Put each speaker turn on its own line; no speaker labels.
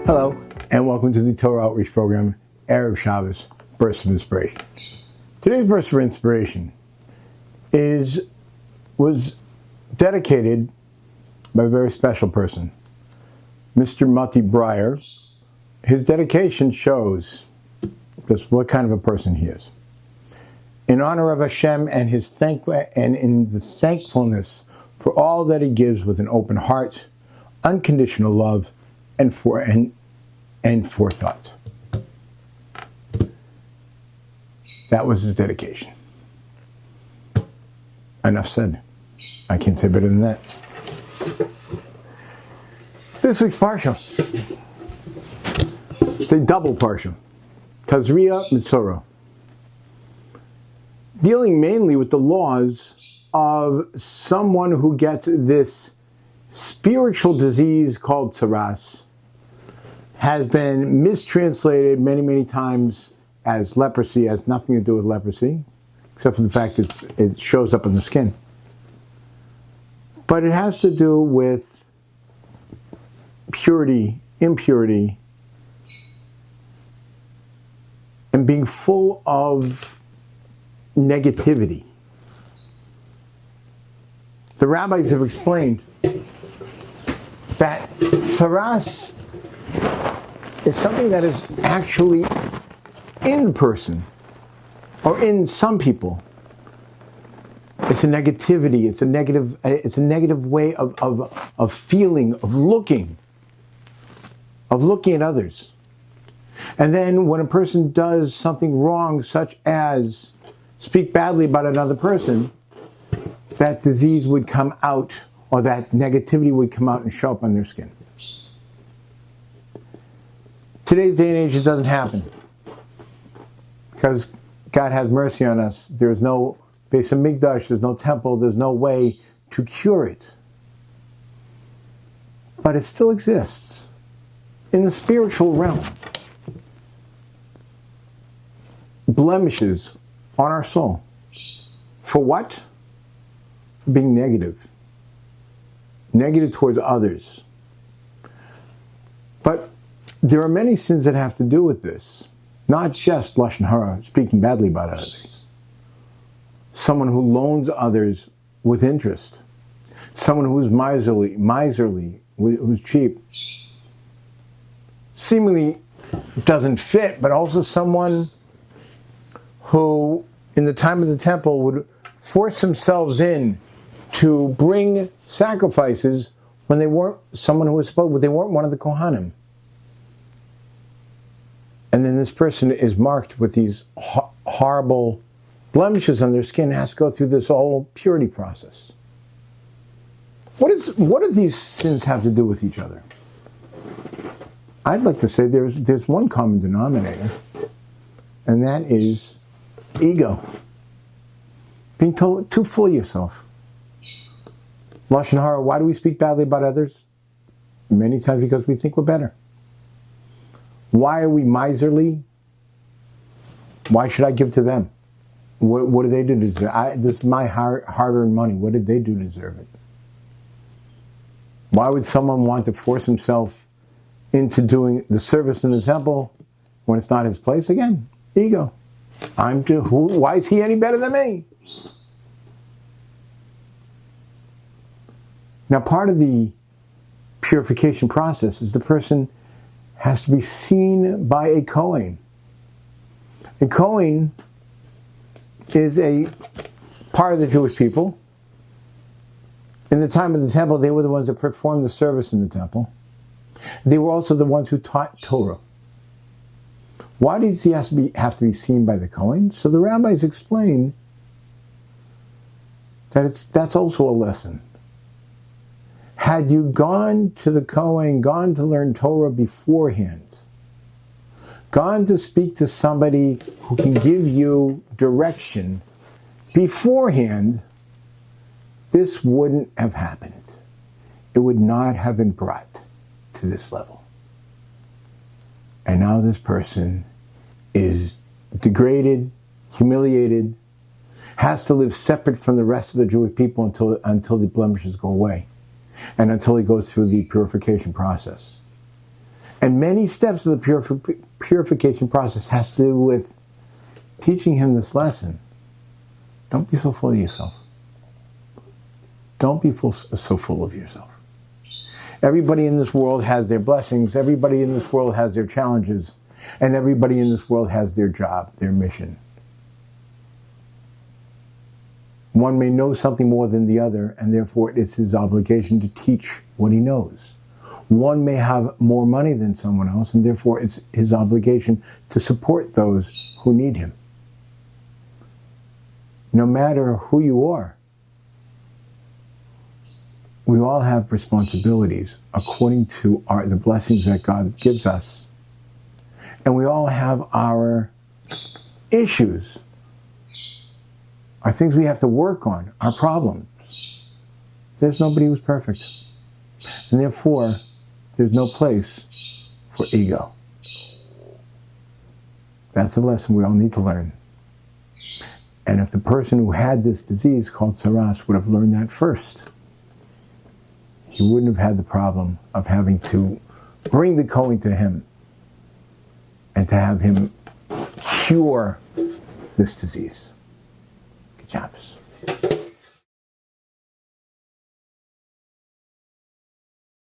Hello, and welcome to the Torah Outreach Program, Erev Shabbos, Burst of Inspiration. Today's burst of inspiration was dedicated by a very special person, Mr. Mati Breyer. His dedication shows just what kind of a person he is. In honor of Hashem and in the thankfulness for all that he gives with an open heart, unconditional love, and forethought. That was his dedication. Enough said. I can't say better than that. This week's Parsha. It's a double Parsha. Tazria-Metzorah. Dealing mainly with the laws of someone who gets this spiritual disease called tsaras, has been mistranslated many, many times as leprosy, has nothing to do with leprosy, except for the fact that it shows up in the skin. But it has to do with purity, impurity, and being full of negativity. The rabbis have explained that tsaras is something that is actually in the person, or in some people. It's a negativity. It's a negative way of feeling, of looking at others. And then when a person does something wrong, such as speak badly about another person, that disease would come out, or that negativity would come out and show up on their skin. Today's day and age, it doesn't happen. Because God has mercy on us. There's no Beis Hamikdash, there's no temple, there's no way to cure it. But it still exists in the spiritual realm. Blemishes on our soul. For what? For being negative. Negative towards others. But there are many sins that have to do with this. Not just Lashon Hara, speaking badly about others. Someone who loans others with interest. Someone who's miserly, who's cheap. Seemingly doesn't fit, but also someone who, in the time of the temple, would force themselves in to bring sacrifices when they weren't someone who was supposed, they weren't one of the Kohanim. And then this person is marked with these horrible blemishes on their skin, has to go through this whole purity process. What do these sins have to do with each other? I'd like to say there's one common denominator, and that is ego. Being too full of yourself. Lashon Hara, why do we speak badly about others? Many times because we think we're better. Why are we miserly? Why should I give to them? What do they do to deserve it? This is my hard-earned money. What did they do to deserve it? Why would someone want to force himself into doing the service in the temple when it's not his place? Again, ego. Why is he any better than me? Now, part of the purification process is the person has to be seen by a Kohen. A Kohen is a part of the Jewish people. In the time of the temple, they were the ones that performed the service in the temple. They were also the ones who taught Torah. Why does he have to be seen by the Kohen? So the rabbis explain that that's also a lesson. Had you gone to the Kohen, gone to learn Torah beforehand, gone to speak to somebody who can give you direction beforehand, this wouldn't have happened. It would not have been brought to this level. And now this person is degraded, humiliated, has to live separate from the rest of the Jewish people until the blemishes go away, and until he goes through the purification process. And many steps of the purification process has to do with teaching him this lesson. Don't be so full of yourself. Don't be so full of yourself. Everybody in this world has their blessings. Everybody in this world has their challenges. And everybody in this world has their job, their mission. One may know something more than the other, and therefore it's his obligation to teach what he knows. One may have more money than someone else, and therefore it's his obligation to support those who need him. No matter who you are, we all have responsibilities according to the blessings that God gives us. And we all have our issues, our things we have to work on, our problems. There's nobody who's perfect. And therefore, there's no place for ego. That's a lesson we all need to learn. And if the person who had this disease called Saras would have learned that first, he wouldn't have had the problem of having to bring the Kohen to him and to have him cure this disease. Good Shabbos.